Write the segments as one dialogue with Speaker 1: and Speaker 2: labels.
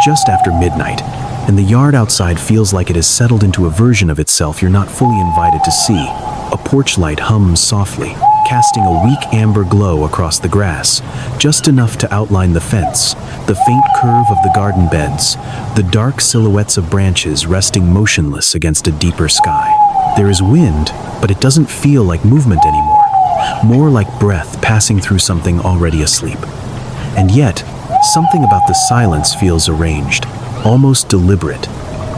Speaker 1: just after midnight, and the yard outside feels like it has settled into a version of itself you're not fully invited to see. A porch light hums softly, casting a weak amber glow across the grass, just enough to outline the fence, the faint curve of the garden beds, the dark silhouettes of branches resting motionless against a deeper sky. There is wind, but it doesn't feel like movement anymore, more like breath passing through something already asleep. And yet, something about the silence feels arranged, almost deliberate,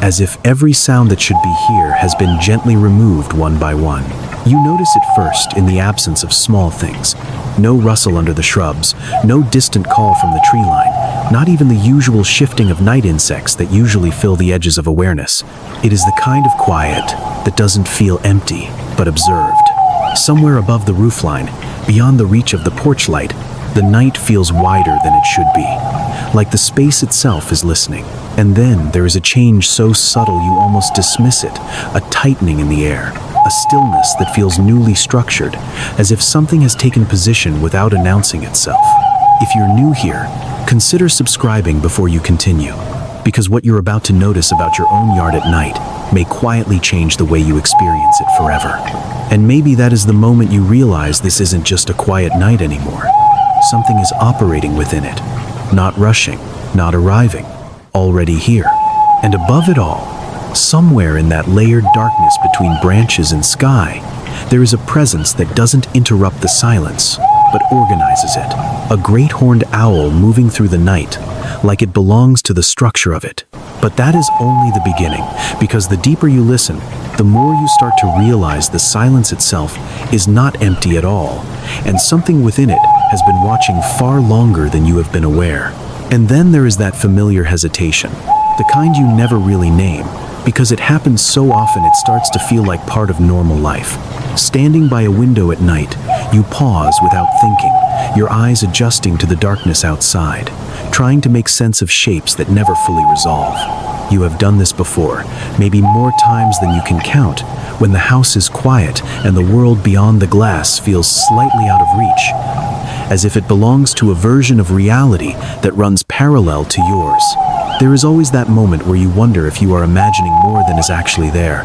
Speaker 1: as if every sound that should be here has been gently removed one by one. You notice it first in the absence of small things. No rustle under the shrubs, no distant call from the tree line, not even the usual shifting of night insects that usually fill the edges of awareness. It is the kind of quiet that doesn't feel empty, but observed. Somewhere above the roofline, beyond the reach of the porch light, the night feels wider than it should be, like the space itself is listening. And then there is a change so subtle you almost dismiss it, a tightening in the air, a stillness that feels newly structured, as if something has taken position without announcing itself. If you're new here, consider subscribing before you continue, because what you're about to notice about your own yard at night may quietly change the way you experience it forever. And maybe that is the moment you realize this isn't just a quiet night anymore. Something is operating within it, not rushing, not arriving, already here. And above it all, somewhere in that layered darkness between branches and sky, there is a presence that doesn't interrupt the silence, but organizes it. A great horned owl moving through the night, like it belongs to the structure of it. But that is only the beginning, because the deeper you listen, the more you start to realize the silence itself is not empty at all, and something within it has been watching far longer than you have been aware. And then there is that familiar hesitation, the kind you never really name, because it happens so often it starts to feel like part of normal life. Standing by a window at night, you pause without thinking, your eyes adjusting to the darkness outside, trying to make sense of shapes that never fully resolve. You have done this before, maybe more times than you can count, when the house is quiet and the world beyond the glass feels slightly out of reach, as if it belongs to a version of reality that runs parallel to yours. There is always that moment where you wonder if you are imagining more than is actually there,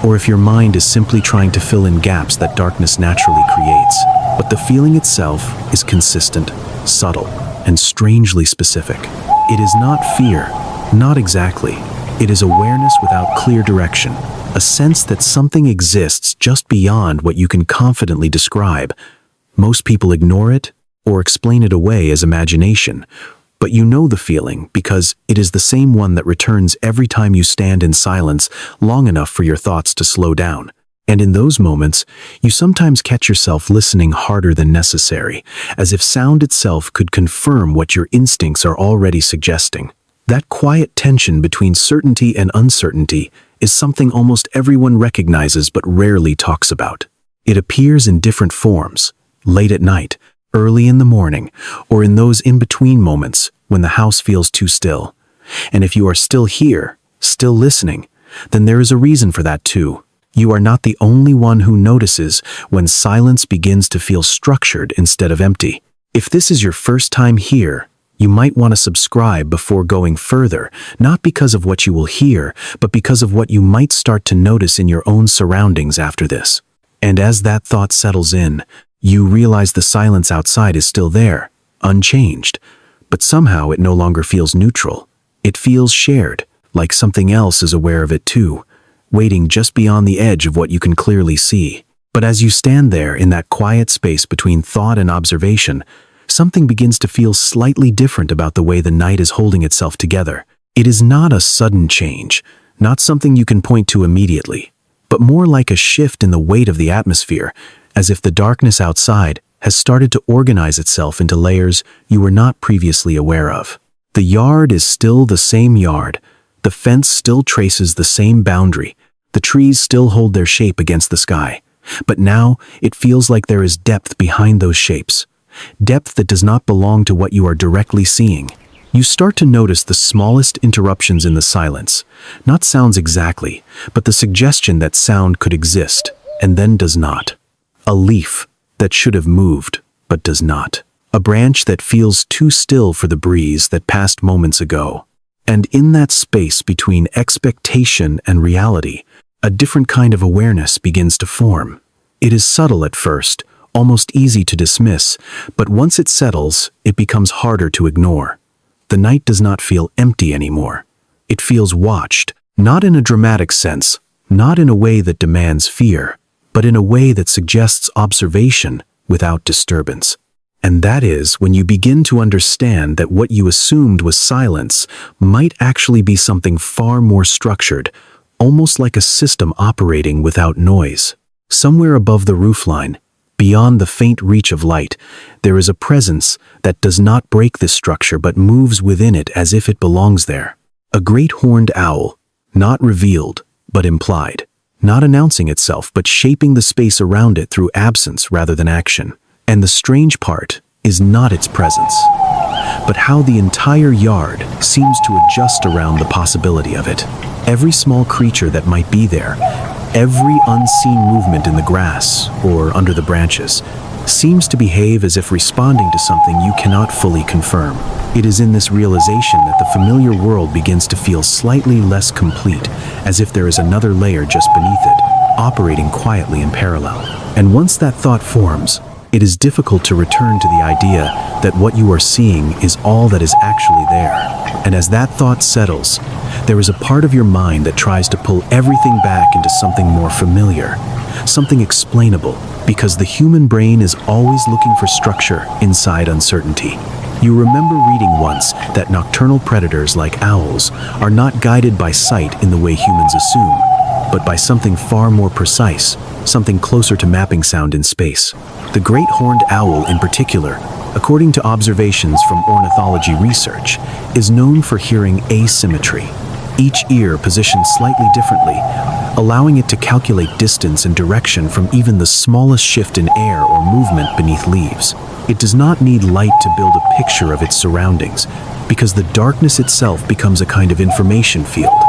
Speaker 1: or if your mind is simply trying to fill in gaps that darkness naturally creates. But the feeling itself is consistent, subtle, and strangely specific. It is not fear, not exactly. It is awareness without clear direction, a sense that something exists just beyond what you can confidently describe. Most people ignore it or explain it away as imagination, but you know the feeling because it is the same one that returns every time you stand in silence long enough for your thoughts to slow down. And in those moments, you sometimes catch yourself listening harder than necessary, as if sound itself could confirm what your instincts are already suggesting. That quiet tension between certainty and uncertainty is something almost everyone recognizes but rarely talks about. It appears in different forms, late at night, early in the morning, or in those in-between moments when the house feels too still. And if you are still here, still listening, then there is a reason for that too. You are not the only one who notices when silence begins to feel structured instead of empty. If this is your first time here, you might want to subscribe before going further, not because of what you will hear, but because of what you might start to notice in your own surroundings after this. And as that thought settles in, you realize the silence outside is still there, unchanged, but somehow it no longer feels neutral. It feels shared, like something else is aware of it too, waiting just beyond the edge of what you can clearly see. But as you stand there in that quiet space between thought and observation, something begins to feel slightly different about the way the night is holding itself together. It is not a sudden change, not something you can point to immediately, but more like a shift in the weight of the atmosphere, as if the darkness outside has started to organize itself into layers you were not previously aware of. The yard is still the same yard, the fence still traces the same boundary, the trees still hold their shape against the sky, but now it feels like there is depth behind those shapes, depth that does not belong to what you are directly seeing. You start to notice the smallest interruptions in the silence, not sounds exactly, but the suggestion that sound could exist, and then does not. A leaf that should have moved, but does not. A branch that feels too still for the breeze that passed moments ago. And in that space between expectation and reality, a different kind of awareness begins to form. It is subtle at first, almost easy to dismiss, but once it settles, it becomes harder to ignore. The night does not feel empty anymore. It feels watched, not in a dramatic sense, not in a way that demands fear, but in a way that suggests observation without disturbance. And that is when you begin to understand that what you assumed was silence might actually be something far more structured, almost like a system operating without noise. Somewhere above the roofline, beyond the faint reach of light, there is a presence that does not break this structure but moves within it as if it belongs there. A great horned owl, not revealed, but implied, not announcing itself but shaping the space around it through absence rather than action. And the strange part is not its presence, but how the entire yard seems to adjust around the possibility of it. Every small creature that might be there, every unseen movement in the grass or under the branches, seems to behave as if responding to something you cannot fully confirm. It is in this realization that the familiar world begins to feel slightly less complete, as if there is another layer just beneath it, operating quietly in parallel. And once that thought forms, it is difficult to return to the idea that what you are seeing is all that is actually there. And as that thought settles, there is a part of your mind that tries to pull everything back into something more familiar, something explainable, because the human brain is always looking for structure inside uncertainty. You remember reading once that nocturnal predators like owls are not guided by sight in the way humans assume, but by something far more precise, something closer to mapping sound in space. The great horned owl in particular, according to observations from ornithology research, is known for hearing asymmetry, each ear positioned slightly differently, allowing it to calculate distance and direction from even the smallest shift in air or movement beneath leaves. It does not need light to build a picture of its surroundings, because the darkness itself becomes a kind of information field.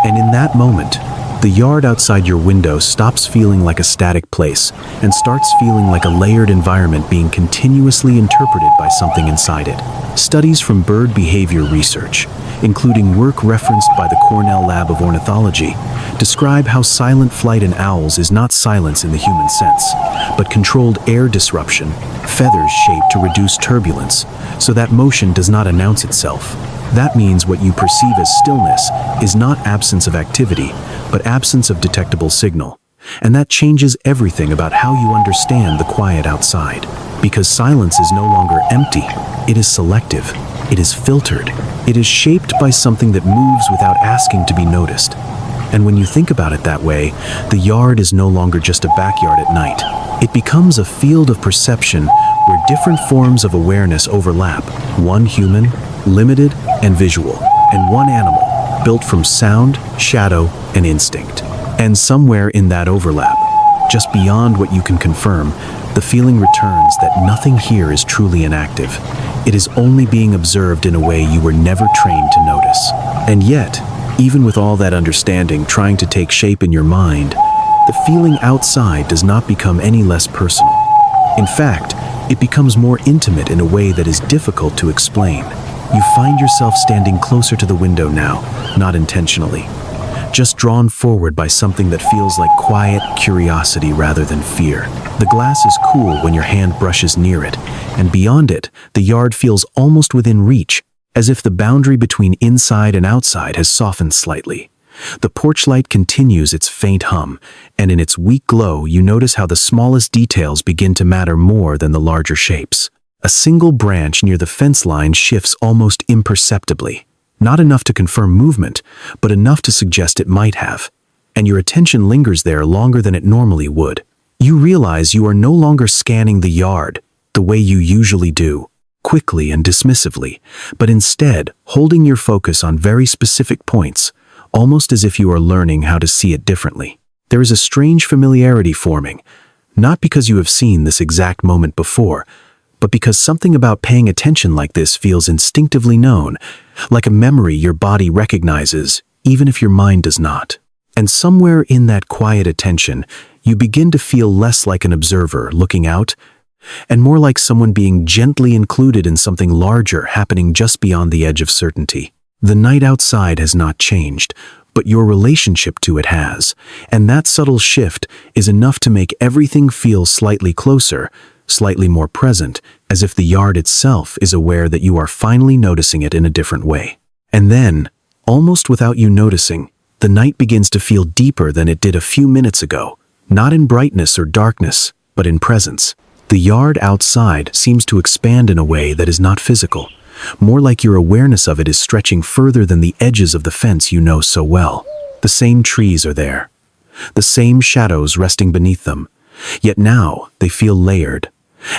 Speaker 1: And in that moment, the yard outside your window stops feeling like a static place and starts feeling like a layered environment being continuously interpreted by something inside it. Studies from bird behavior research, including work referenced by the Cornell Lab of Ornithology, describe how silent flight in owls is not silence in the human sense, but controlled air disruption, feathers shaped to reduce turbulence, so that motion does not announce itself. That means what you perceive as stillness is not absence of activity, but absence of detectable signal. And that changes everything about how you understand the quiet outside. Because silence is no longer empty, it is selective, it is filtered, it is shaped by something that moves without asking to be noticed. And when you think about it that way, the yard is no longer just a backyard at night. It becomes a field of perception where different forms of awareness overlap, one human, limited and visual, and one animal, built from sound, shadow, and instinct. And somewhere in that overlap, just beyond what you can confirm, the feeling returns that nothing here is truly inactive. It is only being observed in a way you were never trained to notice. And yet, even with all that understanding trying to take shape in your mind, the feeling outside does not become any less personal. In fact, it becomes more intimate in a way that is difficult to explain. You find yourself standing closer to the window now, not intentionally, just drawn forward by something that feels like quiet curiosity rather than fear. The glass is cool when your hand brushes near it, and beyond it, the yard feels almost within reach, as if the boundary between inside and outside has softened slightly. The porch light continues its faint hum, and in its weak glow you notice how the smallest details begin to matter more than the larger shapes. A single branch near the fence line shifts almost imperceptibly, not enough to confirm movement, but enough to suggest it might have. And your attention lingers there longer than it normally would. You realize you are no longer scanning the yard the way you usually do, quickly and dismissively, but instead holding your focus on very specific points, almost as if you are learning how to see it differently. There is a strange familiarity forming, not because you have seen this exact moment before, but because something about paying attention like this feels instinctively known, like a memory your body recognizes, even if your mind does not. And somewhere in that quiet attention, you begin to feel less like an observer looking out, and more like someone being gently included in something larger happening just beyond the edge of certainty. The night outside has not changed, but your relationship to it has, and that subtle shift is enough to make everything feel slightly closer, slightly more present, as if the yard itself is aware that you are finally noticing it in a different way. And then, almost without you noticing, the night begins to feel deeper than it did a few minutes ago, not in brightness or darkness, but in presence. The yard outside seems to expand in a way that is not physical, more like your awareness of it is stretching further than the edges of the fence you know so well. The same trees are there, the same shadows resting beneath them, yet now they feel layered,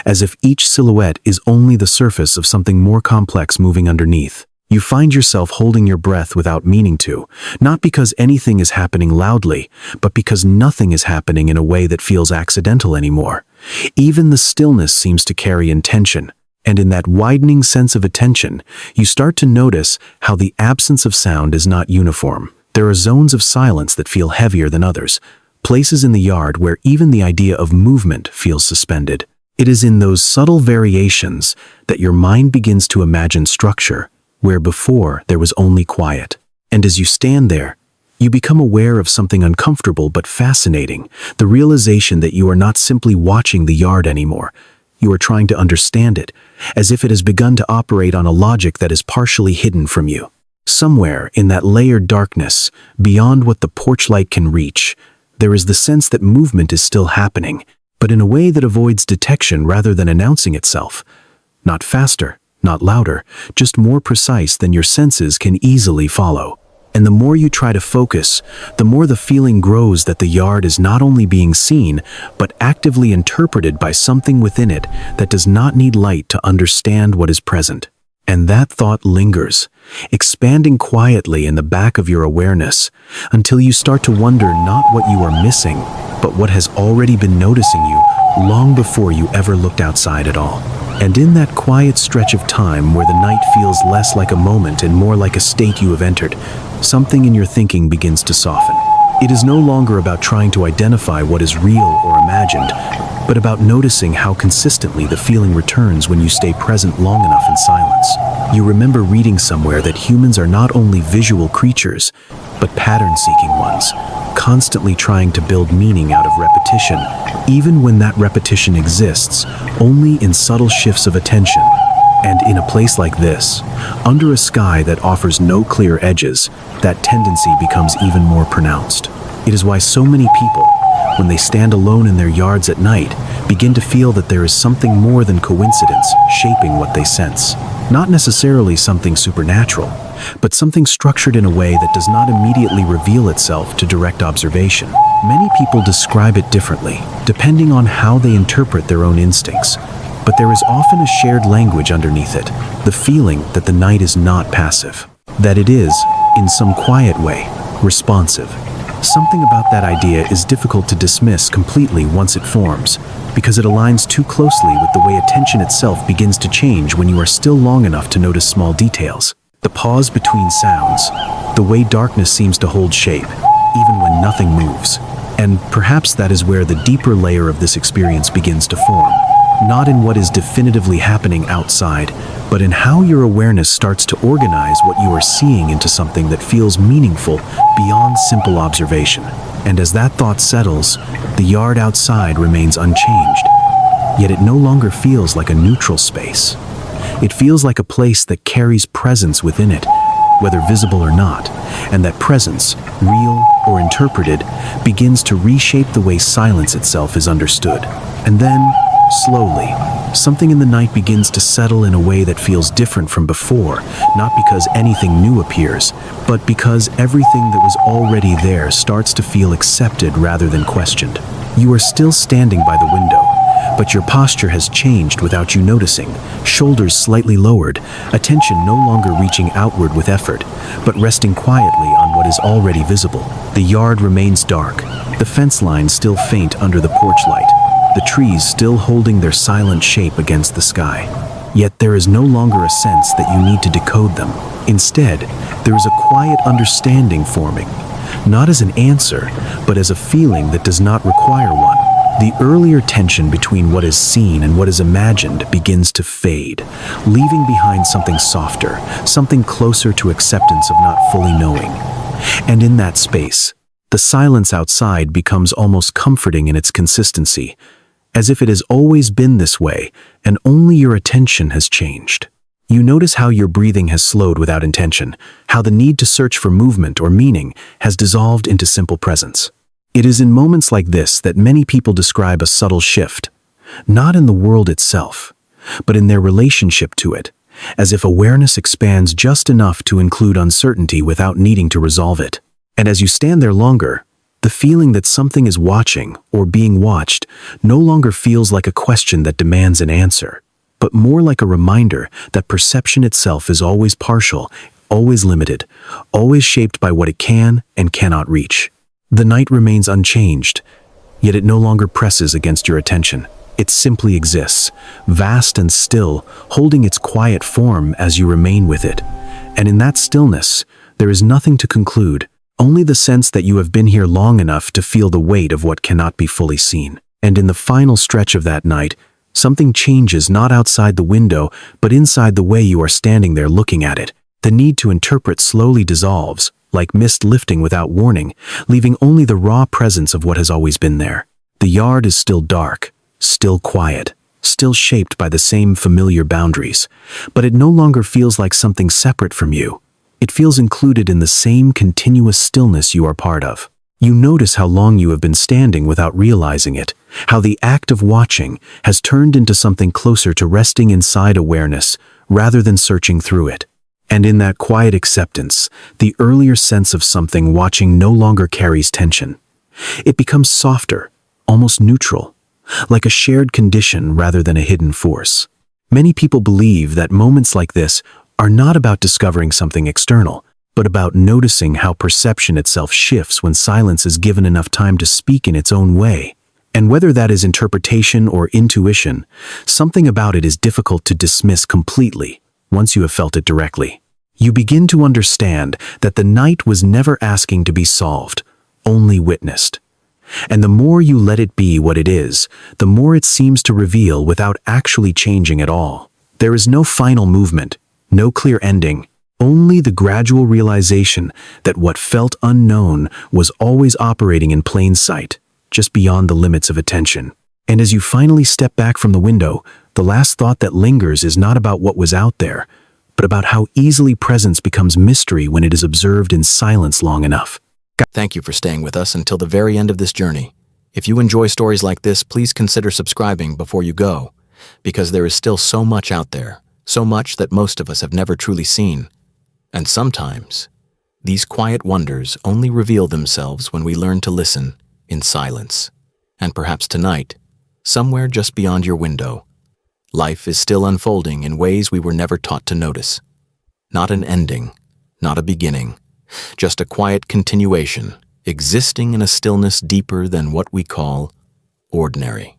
Speaker 1: as if each silhouette is only the surface of something more complex moving underneath. You find yourself holding your breath without meaning to, not because anything is happening loudly, but because nothing is happening in a way that feels accidental anymore. Even the stillness seems to carry intention, and in that widening sense of attention, you start to notice how the absence of sound is not uniform. There are zones of silence that feel heavier than others, places in the yard where even the idea of movement feels suspended. It is in those subtle variations that your mind begins to imagine structure, where before there was only quiet. And as you stand there, you become aware of something uncomfortable but fascinating, the realization that you are not simply watching the yard anymore. You are trying to understand it, as if it has begun to operate on a logic that is partially hidden from you. Somewhere in that layered darkness, beyond what the porch light can reach, there is the sense that movement is still happening, but in a way that avoids detection rather than announcing itself. Not faster, not louder, just more precise than your senses can easily follow. And the more you try to focus, the more the feeling grows that the yard is not only being seen, but actively interpreted by something within it that does not need light to understand what is present. And that thought lingers, expanding quietly in the back of your awareness, until you start to wonder not what you are missing, but what has already been noticing you long before you ever looked outside at all. And in that quiet stretch of time where the night feels less like a moment and more like a state you have entered, something in your thinking begins to soften. It is no longer about trying to identify what is real or imagined, but about noticing how consistently the feeling returns when you stay present long enough in silence. You remember reading somewhere that humans are not only visual creatures, but pattern-seeking ones, constantly trying to build meaning out of repetition, even when that repetition exists only in subtle shifts of attention. And in a place like this, under a sky that offers no clear edges, that tendency becomes even more pronounced. It is why so many people, when they stand alone in their yards at night, begin to feel that there is something more than coincidence shaping what they sense. Not necessarily something supernatural, but something structured in a way that does not immediately reveal itself to direct observation. Many people describe it differently, depending on how they interpret their own instincts. But there is often a shared language underneath it, the feeling that the night is not passive, that it is, in some quiet way, responsive. Something about that idea is difficult to dismiss completely once it forms, because it aligns too closely with the way attention itself begins to change when you are still long enough to notice small details. The pause between sounds, the way darkness seems to hold shape, even when nothing moves. And perhaps that is where the deeper layer of this experience begins to form. Not in what is definitively happening outside, but in how your awareness starts to organize what you are seeing into something that feels meaningful beyond simple observation. And as that thought settles, the yard outside remains unchanged. Yet it no longer feels like a neutral space. It feels like a place that carries presence within it, whether visible or not, and that presence, real or interpreted, begins to reshape the way silence itself is understood. And then, slowly, something in the night begins to settle in a way that feels different from before, not because anything new appears, but because everything that was already there starts to feel accepted rather than questioned. You are still standing by the window, but your posture has changed without you noticing, shoulders slightly lowered, attention no longer reaching outward with effort, but resting quietly on what is already visible. The yard remains dark, the fence line still faint under the porch light, the trees still holding their silent shape against the sky. Yet there is no longer a sense that you need to decode them. Instead, there is a quiet understanding forming, not as an answer, but as a feeling that does not require one. The earlier tension between what is seen and what is imagined begins to fade, leaving behind something softer, something closer to acceptance of not fully knowing. And in that space, the silence outside becomes almost comforting in its consistency, as if it has always been this way and only your attention has changed. You notice how your breathing has slowed without intention, how the need to search for movement or meaning has dissolved into simple presence. It is in moments like this that many people describe a subtle shift, not in the world itself, but in their relationship to it, as if awareness expands just enough to include uncertainty without needing to resolve it. And as you stand there longer, the feeling that something is watching or being watched no longer feels like a question that demands an answer, but more like a reminder that perception itself is always partial, always limited, always shaped by what it can and cannot reach. The night remains unchanged, yet it no longer presses against your attention. It simply exists, vast and still, holding its quiet form as you remain with it. And in that stillness, there is nothing to conclude, only the sense that you have been here long enough to feel the weight of what cannot be fully seen. And in the final stretch of that night, something changes not outside the window, but inside the way you are standing there looking at it. The need to interpret slowly dissolves, like mist lifting without warning, leaving only the raw presence of what has always been there. The yard is still dark, still quiet, still shaped by the same familiar boundaries, but it no longer feels like something separate from you. It feels included in the same continuous stillness you are part of. You notice how long you have been standing without realizing it, how the act of watching has turned into something closer to resting inside awareness rather than searching through it. And in that quiet acceptance, the earlier sense of something watching no longer carries tension. It becomes softer, almost neutral, like a shared condition rather than a hidden force. Many people believe that moments like this are not about discovering something external, but about noticing how perception itself shifts when silence is given enough time to speak in its own way. And whether that is interpretation or intuition, something about it is difficult to dismiss completely once you have felt it directly. You begin to understand that the night was never asking to be solved, only witnessed. And the more you let it be what it is, the more it seems to reveal without actually changing at all. There is no final movement, no clear ending, only the gradual realization that what felt unknown was always operating in plain sight, just beyond the limits of attention. And as you finally step back from the window, the last thought that lingers is not about what was out there, but about how easily presence becomes mystery when it is observed in silence long enough.
Speaker 2: Thank you for staying with us until the very end of this journey. If you enjoy stories like this, please consider subscribing before you go, because there is still so much out there, so much that most of us have never truly seen. And sometimes, these quiet wonders only reveal themselves when we learn to listen in silence. And perhaps tonight, somewhere just beyond your window, life is still unfolding in ways we were never taught to notice. Not an ending, not a beginning, just a quiet continuation, existing in a stillness deeper than what we call ordinary.